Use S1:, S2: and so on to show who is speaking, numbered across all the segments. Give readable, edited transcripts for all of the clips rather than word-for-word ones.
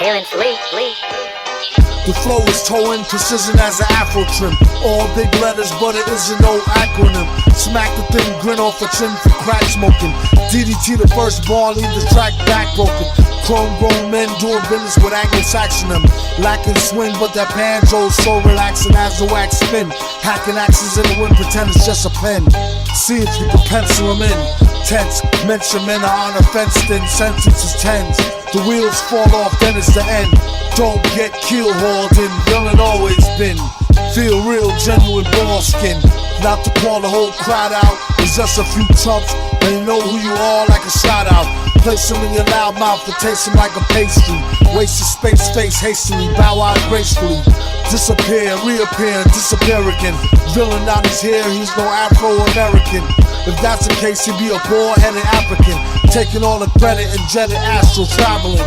S1: Terence Lee.
S2: The flow is towing, precision as an afro trim. All big letters, but it isn't no acronym. Smack the thin grin off a chin for crack smoking. DDT the first ball, leave the track back broken. Chrome grown men doing business with Anglo-Saxon them. Lacking swing, but that banjo's so relaxing as the wax spin. Hacking axes in the wind, pretend it's just a pen. See if you can pencil them in. Tense, mention men are on a fenced in, sentences tens. The wheels fall off, then it's the end. Don't get keel hauled in, villain always been. Feel real, genuine ball skin. Not to call the whole crowd out, it's just a few chumps. They know who you are like a shout out. Place them in your loud mouth and taste them like a pastry. Waste your space, face hastily, bow out gracefully. Disappear, reappear, disappear again. Villain not his hair, he's no Afro-American. If that's the case, he'd be a bald-headed African, taking all the credit and jetted astral traveling.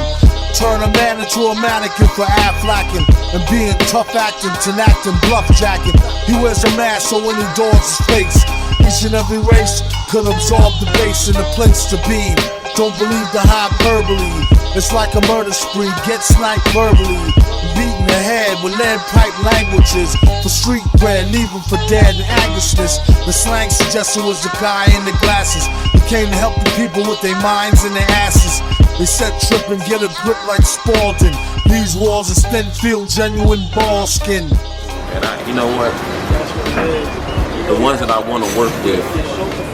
S2: Turn a man into a mannequin for Afflacking and being tough acting, tenacting, bluff jacking. He wears a mask so when he dodges his face, each and every race could absorb the bass in the place to be. Don't believe the hyperbole, it's like a murder spree, get sniped verbally. Beating the head with lead pipe languages for street bread, leave him for dead and anxiousness. The slang suggested was the guy in the glasses. He came to help the people with their minds and their asses. They said trip and get a grip like Spalding. These walls is thin, feel genuine ball skin.
S3: And you know what? The ones that I want to work with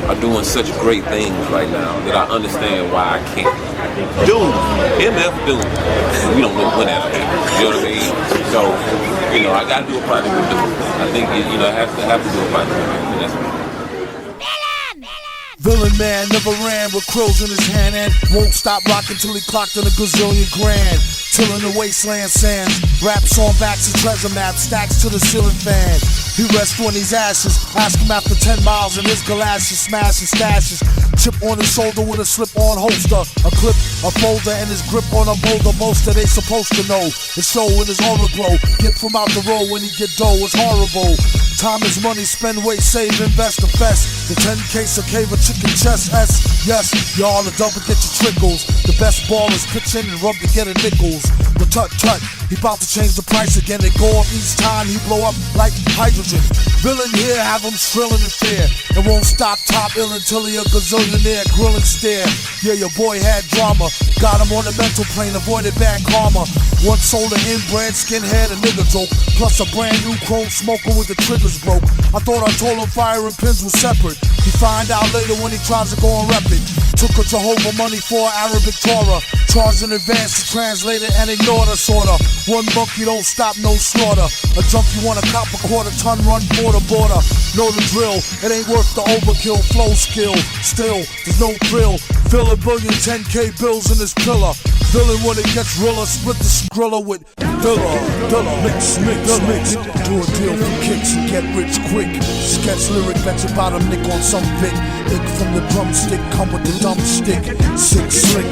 S3: are doing such great things right now that I understand why I can't. Doom, MF Doom. We don't know when that'll happen. You know what I mean? So, you know, I gotta do a project with Doom. I think I have to do a project with him. That's me.
S2: Villain man never ran with crows in his hand and won't stop rocking till he clocked on a gazillion grand. Tilling the wasteland sands, raps on backs and treasure maps, stacks to the ceiling fan. He rests on these ashes, ask him after 10 miles in his galoshes, smashing stashes. Chip on his shoulder with a slip-on holster, a clip, a folder, and his grip on a boulder. Most that they supposed to know, it's so in his aura glow. Get from out the road when he get dough, it's horrible. Time is money, spend, wait, save, invest, invest. The 10 case of cave of chicken chest, yes, y'all the double get your trickles. The best ballers pitch in and rub to get a nickels. The tut, he bout to change the price again. They go up each time, he blow up like hydrogen. Villain here, have him shrilling in fear. And won't stop top ill until he a gazillionaire, grilling stare. Yeah, your boy had drama, got him on the mental plane, avoided bad karma. Once sold an inbred skinhead, a nigga joke. Plus a brand new chrome smoker with the triggers broke. I thought I told him fire and pins were separate. He find out later when he tries to go and rep it. Took a Jehovah money for Arabic Torah. Charged in advance to translate it and ignore the sorta. One monkey don't stop, no slaughter. A junkie want a cop a quarter ton, run border. Know the drill, it ain't worth the overkill. Flow skill, still, there's no thrill. Fill a billion 10K bills in this pillar. Villain when it gets realer, split the skrilla with Dilla. Mix. Do a deal for kicks and get rich quick. Sketch lyric, bet your bottom nick on some bit. Ick from the drumstick, come with the dumb stick. Sick slick,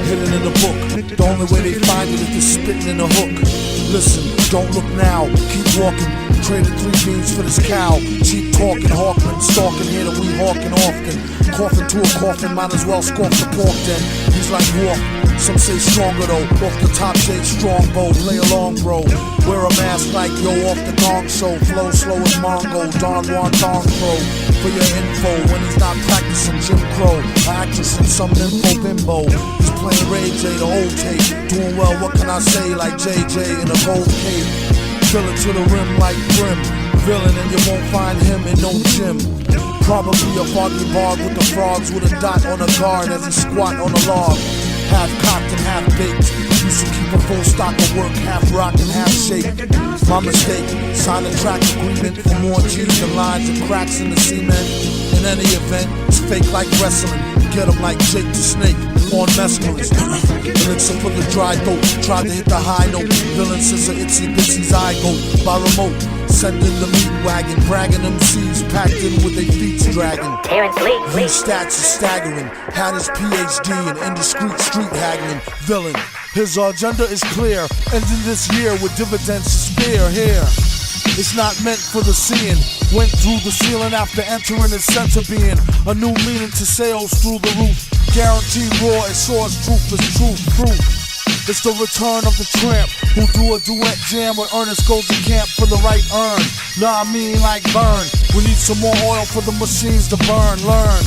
S2: hidden in the book. The only way they find it is the spitting in the hook. Listen, don't look now, keep walking. Traded 3 beans for this cow. Cheap talking, Hawkman, stalking here that we hawking often. Coughing to a coffin, might as well scoff the pork then. He's like walk, some say stronger though. Off the top shade, strong bow, play along bro. Wear a mask like yo off the gong show. Flow slow as Mongo, Don Juan Dong Pro. For your info, when he's not practicing Jim Crow. An actress in some nympho bimbo. He's playing Ray J, the old tape. Doing well, what can I say, like JJ in a gold cape. Fill it to the rim like brim. Villain and you won't find him in no gym. Probably a foggy bog with the frogs with a dot on a guard as he squat on a log. Half cocked and half baked. Used to keep a full stock of work, half rock and half shake. My mistake, sign a track agreement for more G's and lines and cracks in the cement. In any event, it's fake like wrestling. Get him like Jake the Snake on mescaline. Elixir for the dry throat. Tried to hit the high note. Villain says a itsy bitsy's eye go by remote. Sending the meat wagon, bragging MCs packed in with their feet dragging.
S1: Terence Lee.
S2: These stats are staggering. Had his PhD in indiscreet street haggling. Villain, his agenda is clear. Ending this year with dividends to spare here. It's not meant for the seeing. Went through the ceiling after entering its center being. A new meaning to sales through the roof. Guaranteed raw, it saw its truth is truth, proof. It's the return of the tramp who do a duet jam with Ernest goes to camp for the right earn. Nah, I mean like burn. We need some more oil for the machines to burn. Learn.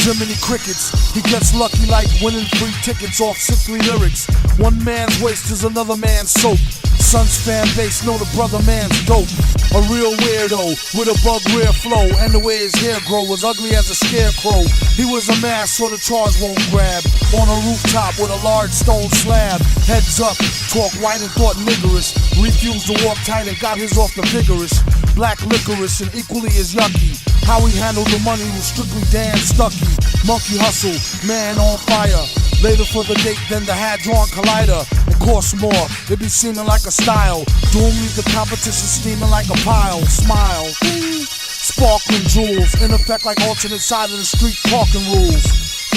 S2: Jiminy Crickets, he gets lucky like winning free tickets off sickly lyrics. One man's waste is another man's soap. Son's fan base know the brother man's dope. A real weirdo with a bug rear flow, and the way his hair grow was ugly as a scarecrow. He was a mass so the charge won't grab. On a rooftop with a large stone slab. Heads up, talk white and thought niggerish. Refused to walk tight and got his off the vigorous. Black licorice and equally as yucky. How he handled the money was strictly Dan Stucky. Monkey hustle, man on fire. Later for the date than the had-drawn collider. It costs more, it be seeming like a style. Doom leave the competition steaming like a pile. Smile, sparkling jewels. In effect like alternate side of the street parking rules.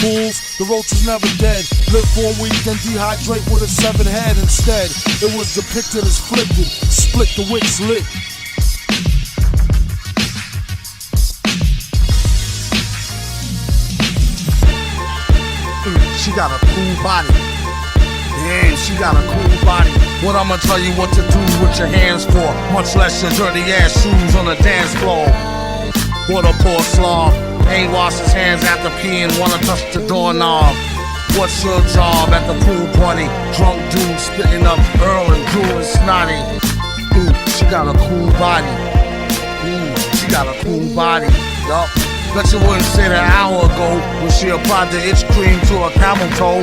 S2: Fools, the roach is never dead. Live for a week then dehydrate with a severed head instead. It was depicted as flipped, split the wicks lit. She got a cool body. Damn, she got a cool body. What I'ma tell you what to do with your hands for, much less your dirty ass shoes on the dance floor. What a poor slob. Ain't washed his hands after peeing, wanna touch the doorknob. What's your job at the pool party? Drunk dude spitting up Earl and Drew and Snotty. Ooh, she got a cool body. Ooh, she got a cool body. Yup. Bet you wouldn't say that an hour ago when she applied the itch cream to a camel toe.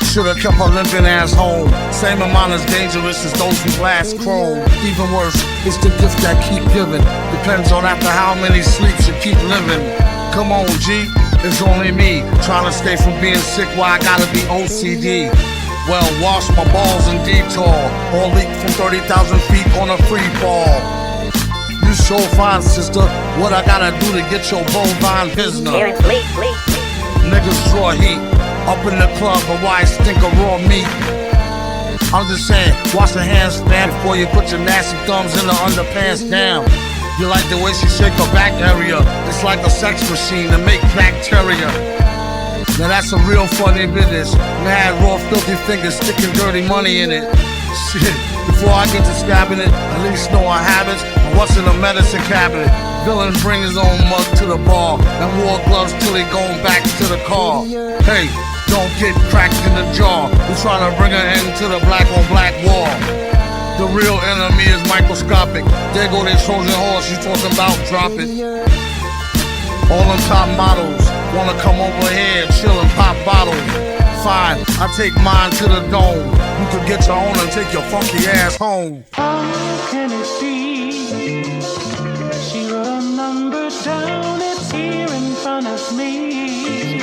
S2: Should've kept her limping ass home. Same amount as dangerous as those who blast chrome. Even worse, it's the gift that keep giving. Depends on after how many sleeps you keep living. Come on, G, it's only me trying to stay from being sick while I gotta be OCD. Well, wash my balls in detour or leap from 30,000 feet on a free fall. You so fine, sister. What I gotta do to get your bovine business?
S1: Terence Lee.
S2: Niggas draw heat up in the club, but why stink of raw meat? I'm just saying, wash your hands, man, before you put your nasty thumbs in the underpants down. You like the way she shake her back area? It's like a sex machine to make bacteria. Now that's a real funny business. Mad raw filthy fingers sticking dirty money in it. Shit. Before I get to scabbing it, at least know our habits and what's in the medicine cabinet. Villain bring his own mug to the bar and wore gloves till he going back to the car. Hey, don't get cracked in the jaw. We're trying to bring an end to the black on black war. The real enemy is microscopic. There go their Trojan horse, you talking about drop it. All them top models wanna come over here, chill and pop bottles. Fine, I take mine to the dome. You could get your own and take your funky ass home.
S4: How can it be? She wrote a number down, it's here in front of me.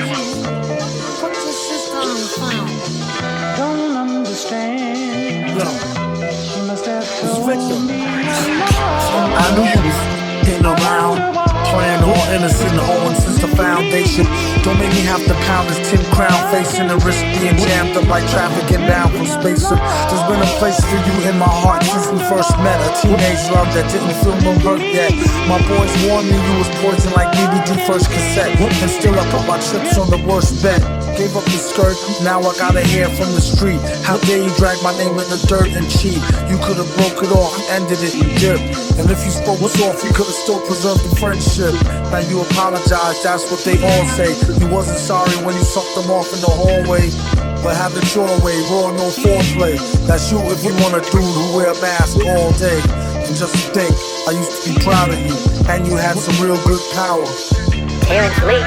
S1: Put your sister on the phone.
S4: Don't understand.
S2: Yo,
S4: She must have
S2: it's
S4: told
S2: Viktor.
S4: me
S2: I knew you was in around. Playing all innocent, owing since the foundation. Don't make me have to pound this tin crown, facing the risk being jammed up like traffic inbound from spacer. There's been a place for you in my heart since we first met. A teenage love that didn't feel no hurt yet. My boys warned me you was poison like BBD first cassette. And still I put my chips on the worst bet. Gave up the skirt, now I gotta hear from the street. How dare you drag my name in the dirt and cheat? You could've broke it off, ended it and dipped. And if you spoke soft, you could've still preserved the friendship. Now you apologize, that's what they all say. You wasn't sorry when you sucked them off in the hallway. But have it your way, raw, no foreplay. That's you if you want a dude who wear a mask all day. And just think, I used to be proud of you, and you had some real good power.
S1: Terence Lee.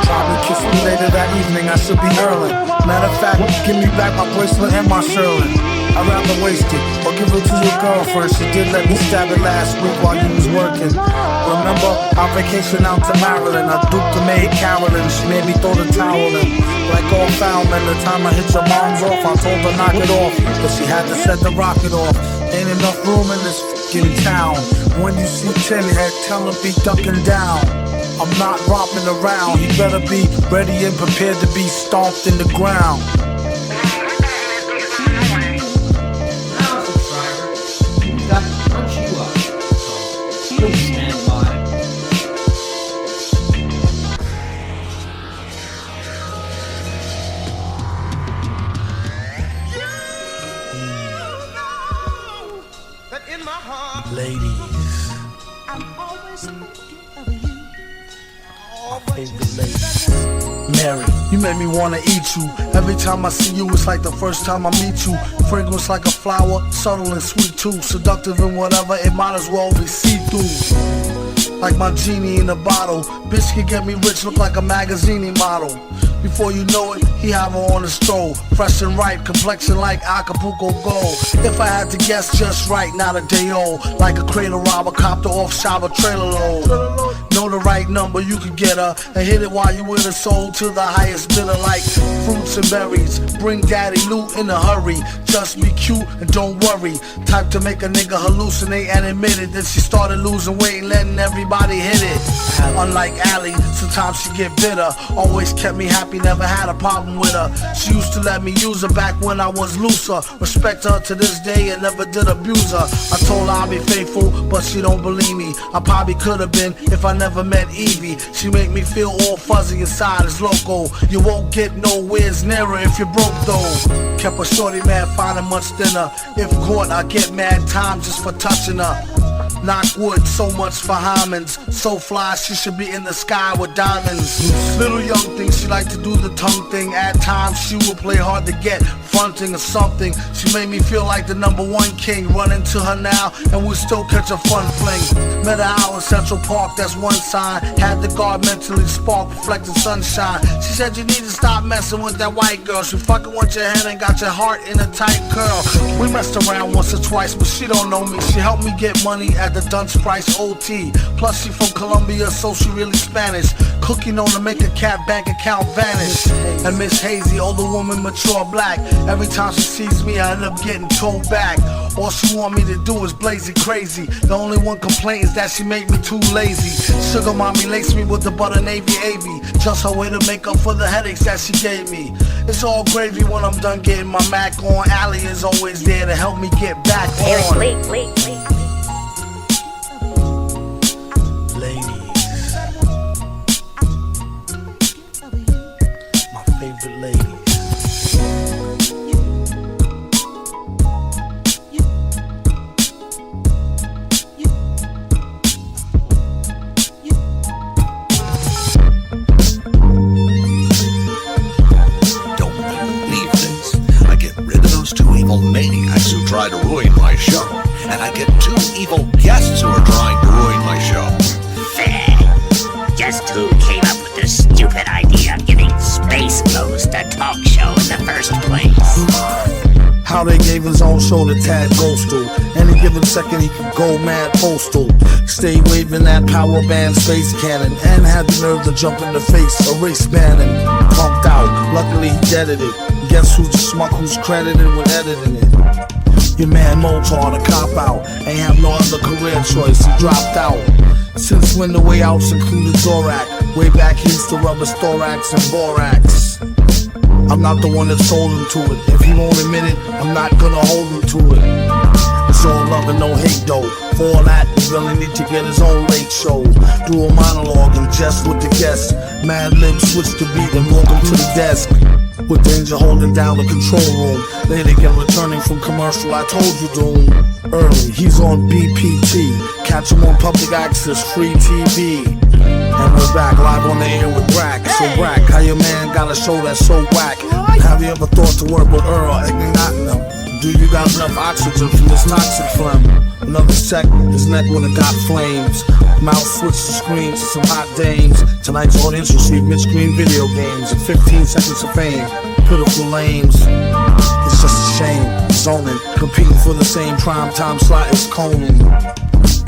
S2: Probably kiss me later that evening, I should be early. Matter of fact, give me back my bracelet and my Sherlin. I'd rather waste it, or give it to your girlfriend. She did let me stab it last week while you was working. Remember, our vacation out to Maryland. I duped the maid Carolyn, she made me throw the towel in. Like all foul men, the time I hit your mom's off, I told her knock it off, but she had to set the rocket off. Ain't enough room in this f***ing town. When you see Tin Head, tell him be ducking down. I'm not romping around, he better be ready and prepared to be stomped in the ground. Ladies,
S1: I'm always thinking of you.
S2: my favorite lady. Mary, you make me wanna eat you. Every time I see you, it's like the first time I meet you. Fragrance like a flower, subtle and sweet too. Seductive and whatever, it might as well be see-through. Like my genie in a bottle. Bitch can get me rich, look like a magazine model. Before you know it, he have her on the stroll. Fresh and ripe, complexion like Acapulco gold. If I had to guess just right, not a day old. Like a cradle robber, copter off shower trailer load. Know the right number, you can get her. And hit it while you in the soul to the highest bidder. Like fruits and berries, bring daddy loot in a hurry. Just be cute and don't worry. Type to make a nigga hallucinate and admit it. Then she started losing weight and letting everybody hit it. Unlike Allie, sometimes she get bitter. Always kept me happy, never had a problem with her. She used to let me use her back when I was looser. Respect her to this day and never did abuse her. I told her I'll be faithful, but she don't believe me. I probably could have been if I never met Evie. She make me feel all fuzzy inside, it's loco. You won't get nowhere nearer if you're broke though. Kept a shorty mad, finding much thinner. If caught, I get mad time just for touching her. Knock wood, so much for Hyman's. So fly, she should be in the sky with diamonds. Little young thing, she like to do the tongue thing. At times she will play hard to get, fronting or something. She made me feel like the #1 king. Run into her now and we'll still catch a fun fling. Met her out in Central Park, that's one sign. Had the guard mentally spark, reflecting sunshine. She said you need to stop messing with that white girl. She fucking with your head and got your heart in a tight curl. We messed around once or twice, but she don't know me. She helped me get money at the Dunce Price OT. Plus she from Colombia, so she really Spanish. Cooking on to make a cat bank account vanish. And Miss Hazy, older woman, mature black. Every time she sees me, I end up getting told back. All she want me to do is blaze it crazy. The only one complaint is that she make me too lazy. Sugar mommy lace me with the butter navy AV. Just her way to make up for the headaches that she gave me. It's all gravy when I'm done getting my Mac on. Allie is always there to help me get back on.
S1: Ladies,
S2: my favorite ladies.
S5: Maniacs who try to ruin my show, and I get 2 evil guests who are trying to ruin my show.
S6: Fair. Just who came up with the stupid idea of giving Space Ghost a talk show in the first place?
S2: How they gave his own show to Tad Ghostal. Any given second he could go mad postal. Stay waving that power band space cannon. And had the nerve to jump in the face of race banning. Punked out, luckily he deaded it. Guess who's the schmuck who's credited with editing it? Your man Motar, the cop out. Ain't have no other career choice, he dropped out. Since when the way outs included Zorak. Way back he used to rubber thorax and borax. I'm not the one that sold him to it. If he won't admit it, I'm not gonna hold him to it. It's all love and no hate though. For all that, he really need to get his own late show. Do a monologue and jest with the guests. Mad Lib switch the beat and walk him to the desk. With danger holding down the control room. Late again returning from commercial, I told you doom. Early, he's on BPT. Catch him on public access, free TV. And we're back live on the air with Brack. So Brack, how your man got a show that's so whack? Have you ever thought to work with Earl igniting them? Do you got enough oxygen from this toxic phlegm? Another sec, his neck would've got flames. Mouth switched the screen to some hot dames. Tonight's audience received mid-screen video games and 15 seconds of fame. Pitiful lames. It's just a shame. Zoning, competing for the same primetime slot as Conan.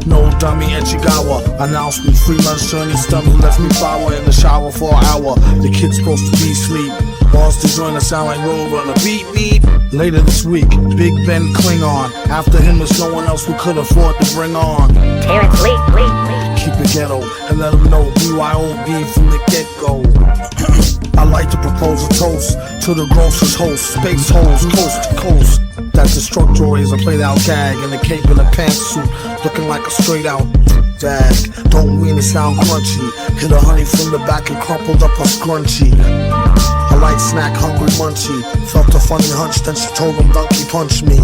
S2: No dummy Ichigawa. Announcement, free lunch to any stomach left me flower in the shower for an hour. The kid's supposed to be asleep. Balls to join the sound like Roadrunner. Beat beat. Later this week, Big Ben Klingon. After him there's no one else we could afford to bring on.
S1: Terence Lee.
S2: Keep it ghetto and let them know BYOB from the get-go. I like to propose a toast to the grossest host. Space holes, coast to coast. That's the struck droids, a played out gag in a cape and a pantsuit, looking like a straight out dag. Don't mean to sound crunchy. Hit a honey from the back and crumpled up a scrunchie. A light snack, hungry munchie. Felt a funny hunch, then she told him donkey punch me.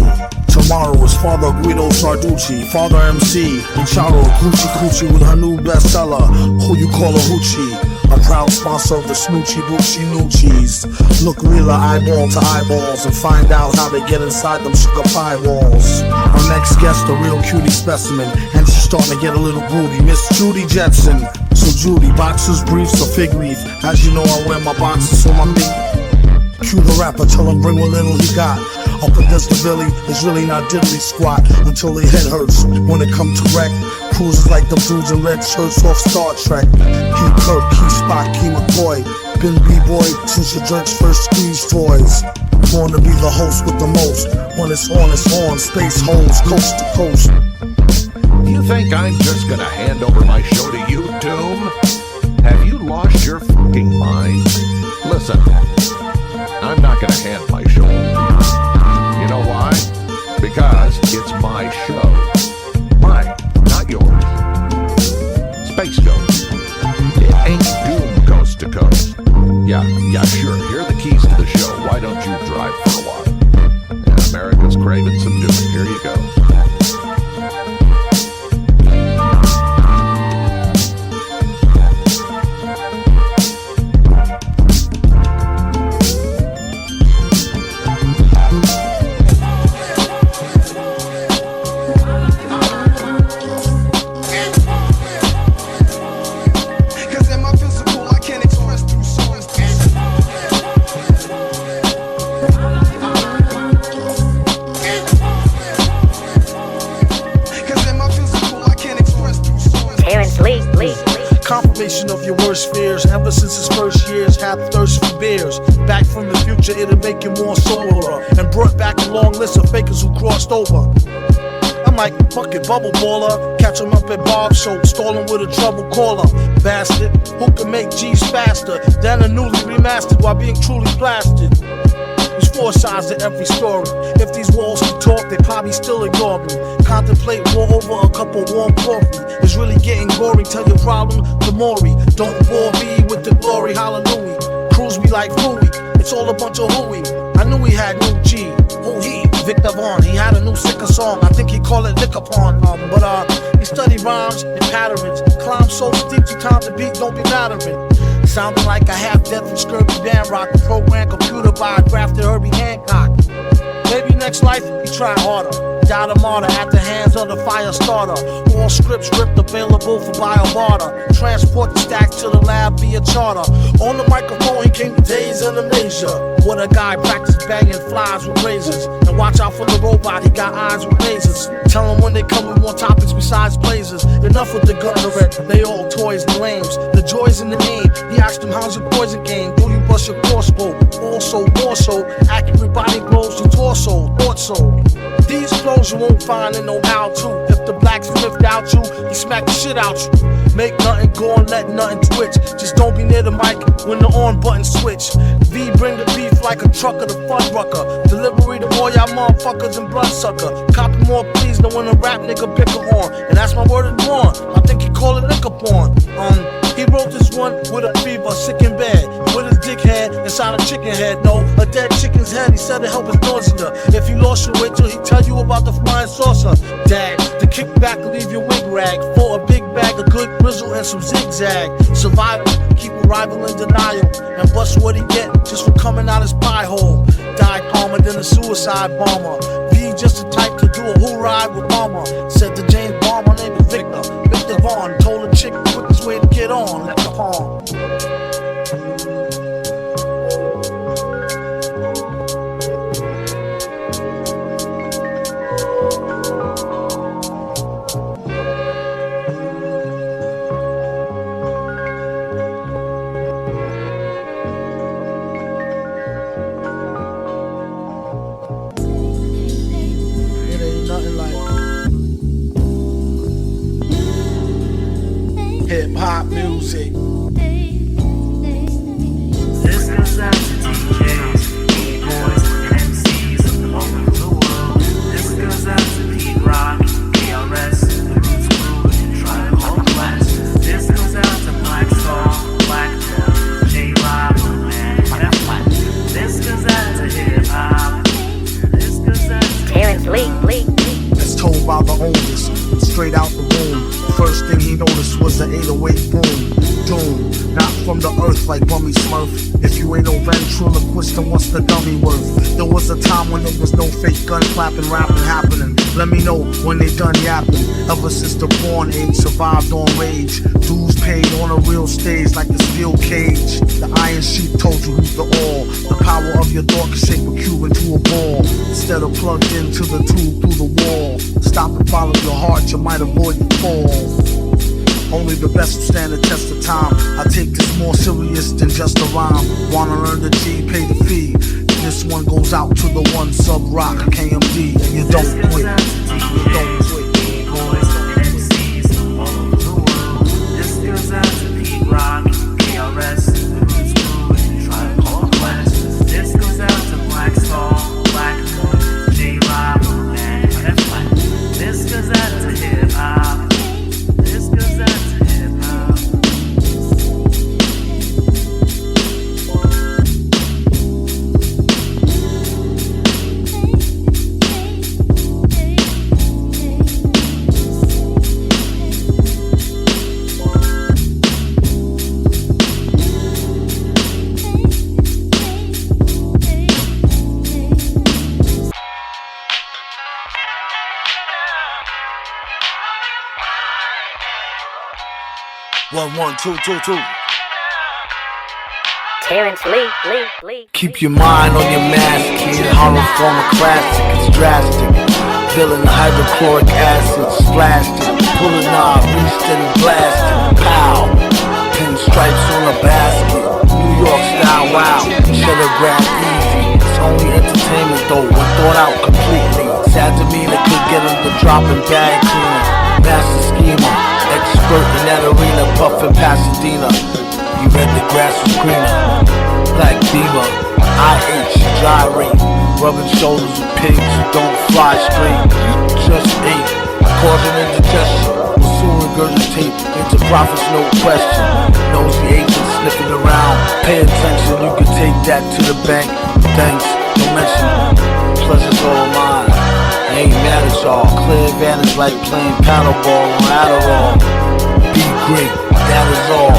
S2: Tomorrow is Father Guido Sarducci, Father MC, and Charo Coochie Coochie with her new bestseller, Who You Call a Hoochie. A proud sponsor of the Snoochie Boochie Noochies. Look realer eyeball to eyeballs and find out how they get inside them sugar pie walls. Our next guest, a real cutie specimen, and she's starting to get a little booty, Miss Judy Jetson. So Judy, boxers, briefs, or fig leaf. As you know, I wear my boxers on my feet. Cue the rapper, tell him bring what little he got. Up against the Billy, it's really not diddly squat until their head hurts. When it comes to wreck, cruises like them dudes in red shirts off Star Trek. Key Kirk, Key Spock, Key McCoy, been B-boy since your jerk's first squeeze toys. Born to be the host with the most. When it's on, space holes, coast to coast.
S5: You think I'm just gonna hand over my show to you, Doom? Have you lost your fucking mind? Listen, I'm not gonna hand my show over. You know why? Because it's my show. Mine, not yours. Space Ghost. It ain't Doom coast to coast. Yeah, sure. Here are the keys to the show. Why don't you drive for a while? Yeah, America's craving some Doom. Here you go.
S2: Confirmation of your worst fears. Ever since his first years, had thirst for beers. Back from the future, it'll make you more soberer. And brought back a long list of fakers who crossed over. I'm like, fuck it, bubble baller. Catch him up at Bob's show, stalling with a trouble caller. Bastard, who can make G's faster than a newly remastered while being truly blasted? There's four sides to every story. If these walls could talk, they probably still ignore me. Contemplate war over a cup of warm coffee. It's really getting gory. Tell your problem to Maury. Don't bore me with the glory, hallelujah. Cruise me like Fooey. It's all a bunch of hooey. I knew he had new G. Who he? Viktor Vaughn. He had a new sicker song. I think he called it Lickupon. But he studied rhymes and patterns. Climbed so steep, you time to beat, don't be mattering. Sounding like a half-dead from Scurvy Band Rock. The program computer by grafted Herbie Hancock. Maybe next life he try harder. Died a martyr at the hands of the fire starter. All scripts ripped, available for bio barter. Transport the stacks to the lab via charter. On the microphone he came to days in Amnesia. What a guy practiced banging flies with razors. And watch out for the robot, he got eyes with lasers. Tell him when they come with more topics besides blazers. Enough with the gun direct, they all toys and lames. The joys in the aim, he asked him how's your poison game. Do you bust your crossbow? Also, more so, accurate body blows to torso, thought so. These flows you won't find in no how-to. If the blacksmith doubt you, he smack the shit out you. Make nothing go and let nothing twitch. Just don't be near the mic when the on button switch. V bring the beef like a trucker, the fun rucker. Delivery to all y'all motherfuckers and bloodsucker. Copy more please than when a rap nigga pick a horn. And that's my word is born. I think he call it Lickupon. He wrote this one with a fever, sick in bed. With his dick head inside a chicken head. No, a dead chicken's head. He said to help his nausea. If you lost your weight till he tell you about the flying saucer. Dad, the kickback will leave your wig rag. For a big bag of good grizzle and some zigzag. Survival, keep a rival in denial. And bust what he get just for coming out his pie hole. Died calmer than a suicide bomber. V just the type to do a who ride with mama. Said to James Bond, my name is Viktor. Viktor Vaughn told a chick the quickest way to get on. Lickupon. Hip-hop music.
S7: This goes out to DJs, B-boys, and MCs all over the world. This goes out to Pete Rock, KRS, the Roots Crew, and Tribe Called Quest. This goes out to Black Star, Black Death, J-Rob, Man, F-Flat. This goes out to hip-hop. This goes out to Terence Lee.
S2: straight out the room. First thing he noticed was the 808 boom. Doom, not from the earth like Bummy Smurf. If you ain't no ventriloquist, then what's the dummy worth? There was a time when there was no fake gun clapping, rapping happening. Let me know when they done yapping. Ever since the born age, survived on rage. Dues paid on a real stage like the steel cage. The iron sheet told you who's the all. The power of your thought can shape a cube into a ball. Instead of plugged into the tube through the wall. Stop and follow your heart, you might avoid the fall. Only the best will stand the test of time. I take this more serious than just a rhyme. Wanna learn the G, pay the fee. This one goes out to the one sub rock KMD. And you don't quit. You don't quit.
S7: Boys and MCs all over the world. This goes out to Pete Rock, KRS, the Roots Crew, and Tribe Called Quest. This goes out to Black Star, Black Moon, J-Rob, and F-Flat. This goes out to Hip Hop. This goes out to Hip Hop.
S2: One, two.
S1: Terence Lee.
S2: Keep your mind on your mask, kid. Horror form a classic, it's drastic. Villain hydrochloric acid, splashed it. Pull a knob, reached and blasted. Pow. Pinstripes on a basket. New York style, wow. Cheddar grab easy. It's only entertainment though, when thought out completely. Sad to me that could get him to dropping bag cleaner. Master schemer. Expert in that arena, puffin' Pasadena. You read the grass was greener. Black Beamer, IH, gyrate. Rubbing shoulders with pigs who don't fly straight. Just ate, causing indigestion. Will soon regurgitate into profits, no question. Nosy agents sniffing around. Pay attention, you can take that to the bank. Thanks, don't mention it. Pleasure's all mine. I ain't mad at y'all. Clear advantage like playing paddleball on Adderall. Be great, that is all.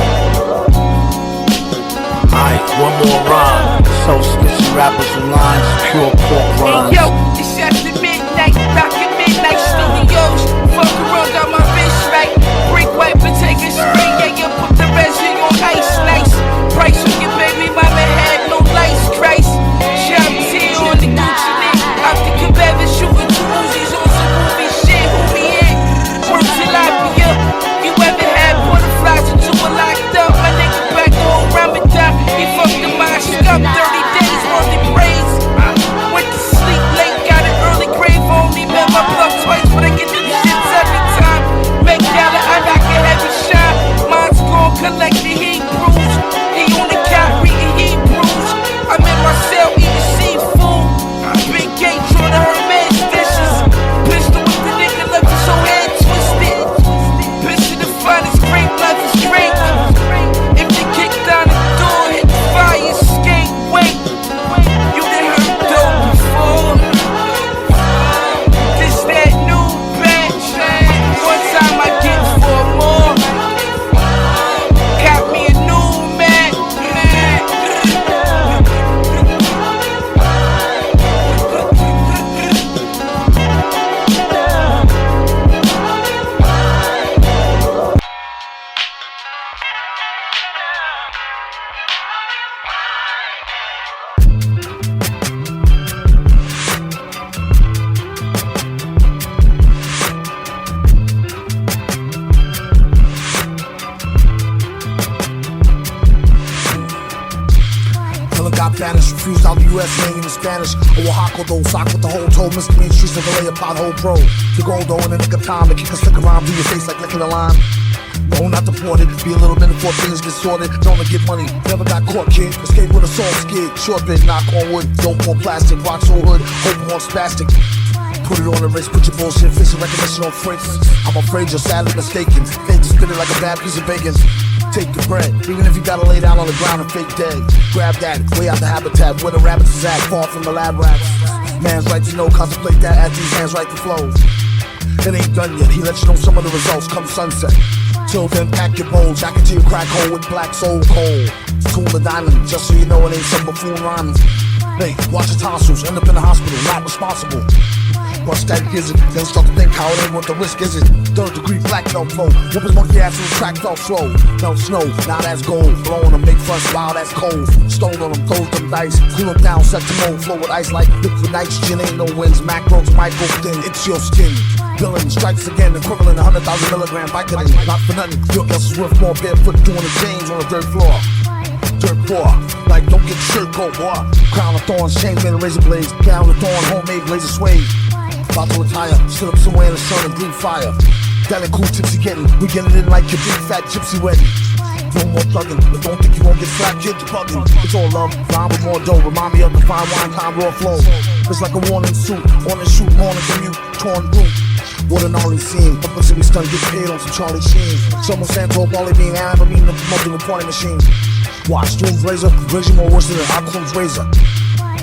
S2: Aight, one more rhyme. So snitchy rappers with lines, pure pork rhymes.
S8: Hey yo, it's after midnight, back in midnight studios. Fuck around, got my bitch right. Brick wipe and take a spray, yeah, you put the resin on ice, nice. Price on your baby mama had no lights, Christ. Shop T on the Gucci knit. Out the Cabela shooting two Uzis on some movie shit. Who we in? Work tilapia. You ever had butterflies until we're locked up? My nigga back the whole Ramadan. He fucked the Mashup up 30 days worth of praise. Went to sleep late, got an early grave. Only met my bluff twice, but I get the shits every time. Make dollar, I rock a heavy shot. Mine's gon' collect the Hebrews. He on the couch reading Hebrews. I'm in my cell eating seafood. Big gate trying to hurt man's dishes. Pistol with the nigga left his whole head twisted. Bitch in the finest grape, life is great. If they kick down the door, hit the fire escape. Wait, you done heard dope before. This that new batch. One time I get 4 more. Got me a new man.
S2: Killer got banished, refused out the US, name in Spanish. Oaxaca though, sock with the whole toe. Mr. Main Streets of LA, a pothole pro. To go though in the nick of time, to kick a slick around, do your face like licking a lime. No, not deported, be a little minute before things get sorted. Don't get money, never got caught, kid. Escape with a salt skid, short bit, knock on wood. Dope on plastic, rocks on hood, hope on spastic. Put it on the wrist, put your bullshit, face and recognition on Fritz. I'm afraid you're sadly mistaken. They just spin it like a bad piece of bacon. Take the bread, even if you gotta lay down on the ground and fake dead. Grab that, way out the habitat, where the rabbits is at, far from the lab rats. Man's right to know, contemplate that as these hands write the flows. It ain't done yet, he lets you know some of the results come sunset. Till then, pack your bowl, jack into your crack hole with black soul coal. Tool the diamond, just so you know it ain't some buffoon rhyming. Hey, watch your tonsils, end up in the hospital, not responsible. Bust that gizzard, then start to think how it ain't what the risk is it. 3rd degree black belt flow, whoop his monkey ass in the track felt slow. Melt snow, now that's gold, blowing them big fuss, wow that's cold. Stone on them, throws them dice, cool them down, set to mold, flow with ice like liquid nitrogen, ain't no winds, macros, micro thin, it's your skin. Villain strikes again, equivalent 100,000 milligram Vicodin, not for nothing, your guess is worth more barefoot doing the James on the 3rd floor. Dirt poor, like don't get your shirt cold, boy. Crown of thorns, chain made of razor blades, gown of thorn, homemade laser suede. About to retire, sit up somewhere in the sun and breathe fire. That ain't cool tipsy getting, we getting in like your big fat gypsy wedding. No more thugging, but don't think you won't get flat, kid, you're bugging. It's all love, rhyme with more dough, remind me of the fine wine time raw flow. It's like a warning suit, on the shoot, morning commute, torn root. What an gnarly scene, up until we stun, get paid on some Charlie Sheen. Some will stand tall, Wally being I ever mean the multiple party machine. Watch, Doom's razor, razor more worse than an Aquam's razor.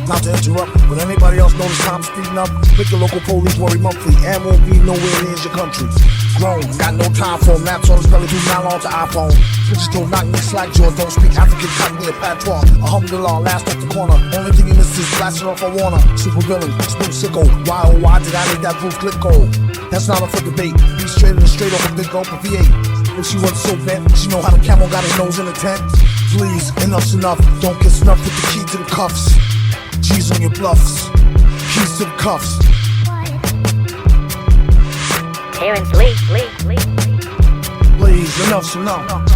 S2: Not to interrupt, but anybody else notice time speeding up? Make the local police worry monthly, and won't be nowhere near your country. Grown, got no time for him, naps on his belly, too nylon to iPhone. Bitches don't knock me slack jaws, don't speak African, cotton me a patois. Alhamdulillah, last off the corner, only thing he misses is blasting off a Warner. Super villain, spoon sicko, why oh why did I make that roof click cold? That's not up for debate, be straight and straight off a big gulp of V8. If she wasn't so bent, she know how the camel got his nose in the tent. Please, enough's enough, don't get snuffed with the key to the cuffs. G's on your bluffs, keys to the cuffs.
S1: Terence Lee.
S2: Please, enough's enough.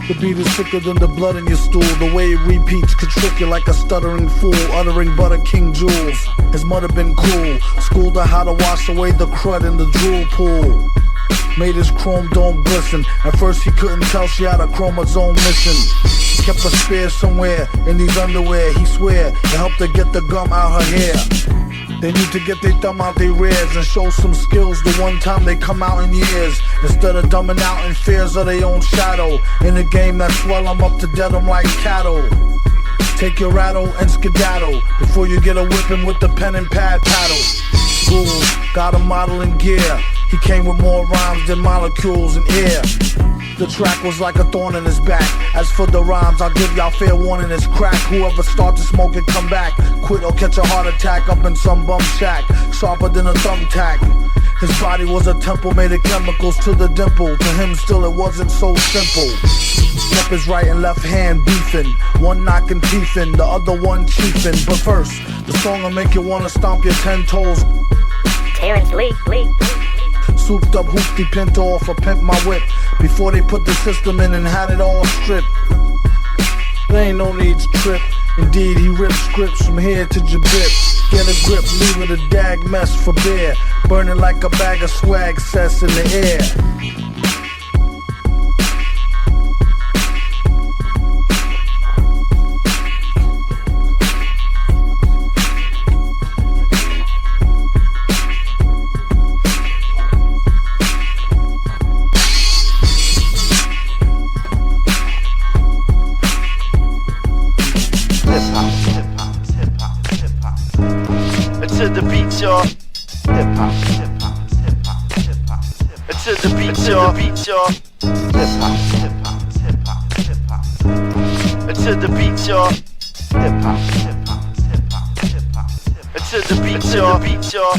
S2: The beat is sicker than the blood in your stool. The way it repeats could trick you like a stuttering fool, uttering butter king jewels. His mother been cool, schooled her how to wash away the crud in the drool pool. Made his chrome dome glisten. At first he couldn't tell she had a chromosome missing. He kept a spear somewhere in these underwear. He swear it helped her get the gum out her hair. They need to get their thumb out their rears and show some skills the one time they come out in years. Instead of dumbing out in fears of their own shadow. In a game that's swell them up to dead them like cattle. Take your rattle and skedaddle before you get a whipping with the pen and pad paddle. Google got a model in gear. He came with more rhymes than molecules in air. The track was like a thorn in his back. As for the rhymes, I'll give y'all fair warning, it's crack. Whoever start to smoke it, come back. Quit or catch a heart attack up in some bum shack. Sharper than a thumbtack. His body was a temple made of chemicals to the dimple. To him still it wasn't so simple. Kept his right and left hand beefing. One knocking teeth in, the other one chiefing. But first, the song'll make you wanna stomp your 10 toes.
S1: Terence Lee.
S2: Souped up hoopty pinto off a pimp my whip. Before they put the system in and had it all stripped. There ain't no need to trip. Indeed, he ripped scripts from here to Jabip. Get a grip, leave it a dag mess for beer. Burning like a bag of swag cess in the air.
S9: To the beat, y'all. Hip hop, hip hop, hip hop, hip hop, hip hop. To the beat, y'all. Hip hop, hip hop, hip hop, hip hop. To the beat, y'all. Hip hop, hip hop, hip hop, hip hop. To the beat, y'all.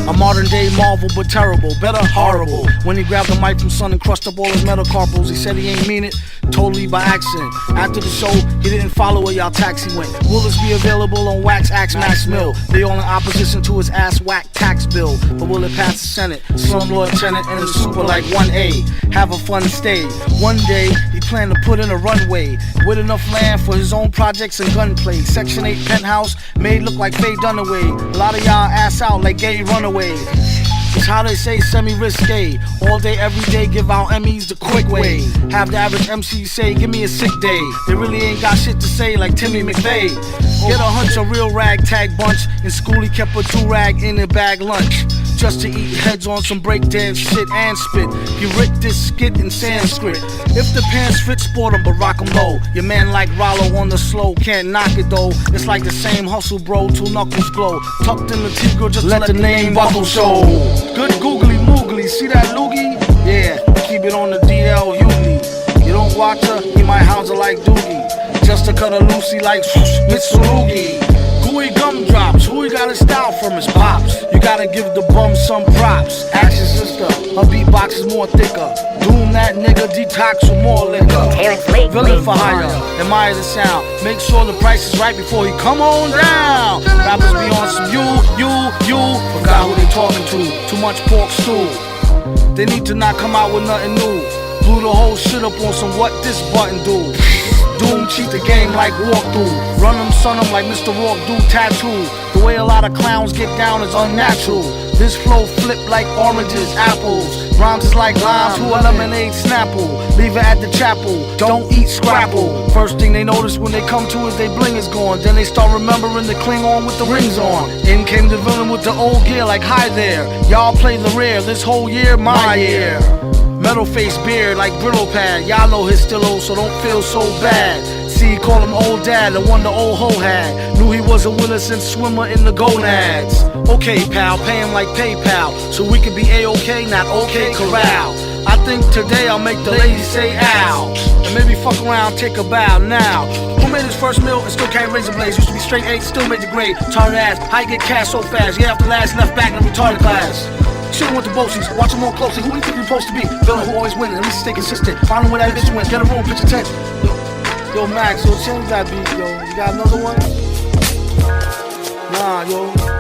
S2: A modern day marvel, but terrible, better horrible. When he grabbed the mic from Sun and crushed up all his metacarpals, he said he ain't mean it, totally by accident. After the show, he didn't follow where y'all taxi went. Will this be available on Wax Axe Max Mill? They all in opposition to his ass whack tax bill. But will it pass the Senate? Slumlord tenant and the super like 1A. Have a fun stay. One day, he planned to put in a runway with enough land for his own projects and gunplay. Section 8 penthouse made look like Faye Dunaway. A lot of y'all ass out like gay runaways. The
S10: It's how they say semi-risque. All day, every day, give out Emmys the quick way. Have the average MC say, give me a sick day. They really ain't got shit to say like Timmy McVeigh. Get a hunch, a real ragtag bunch. In school he kept a do-rag in a bag lunch. Just to eat heads on some breakdance shit and spit. He ripped this skit in Sanskrit. If the pants fit, sport 'em, but rock 'em low. Your man like Rollo on the slow, can't knock it though. It's like the same hustle, bro, two knuckles glow. Tucked in the Tigre, just let the name buckle show. Good googly moogly, see that loogie? Yeah, keep it on the DL Hughley. You don't watch her, he might house her like Doogie. Just to cut a loosey like Mitsurugi. Gooey gumdrops, who he got his style from his pops. You gotta give the bum some props. Ask your sister, her beatbox is more thicker. Doom that nigga, detox with more liquor.
S6: Terence Lee,
S10: Villain for hire, admire the sound. Make sure the price is right before he come on down. Rappers be on some you. Forgot who they talking to, too much pork stew. They need to not come out with nothing new. Blew the whole shit up on some what this button do. Doom cheat the game like walkthrough. Run them, son them like Mr. Rourke do tattoo. The way a lot of clowns get down is unnatural. This flow flip like oranges, apples. Rhymes is like lime to a lemonade snapple. Leave it at the chapel, don't eat scrapple. First thing they notice when they come to is they bling is gone. Then they start remembering the Klingon with the rings on. In came the villain with the old gear like hi there. Y'all play the rare, this whole year my year. Metal face beard like brittle pad. Y'all know his still old, so don't feel so bad. See, call him old dad, the one the old hoe had. Knew he was a winner since swimmer in the gonads. Okay, pal, pay him like PayPal, so we can be A-OK, not OK corral. I think today I'll make the ladies say ow. And maybe fuck around, take a bow now. Who made his first meal and still can't razor blades? Used to be straight A, still made the grade. Retarded ass, how you get cash so fast? Yeah, after last left back in the retarded class. Should've went to Bosie's, watch him more closely. Who do you think you're supposed to be? Villain who always wins, at least stay consistent. Find him where that bitch went, get a room, pitch a tent. Yo, Max, yo, change that beat, yo. You got another one? Nah, yo.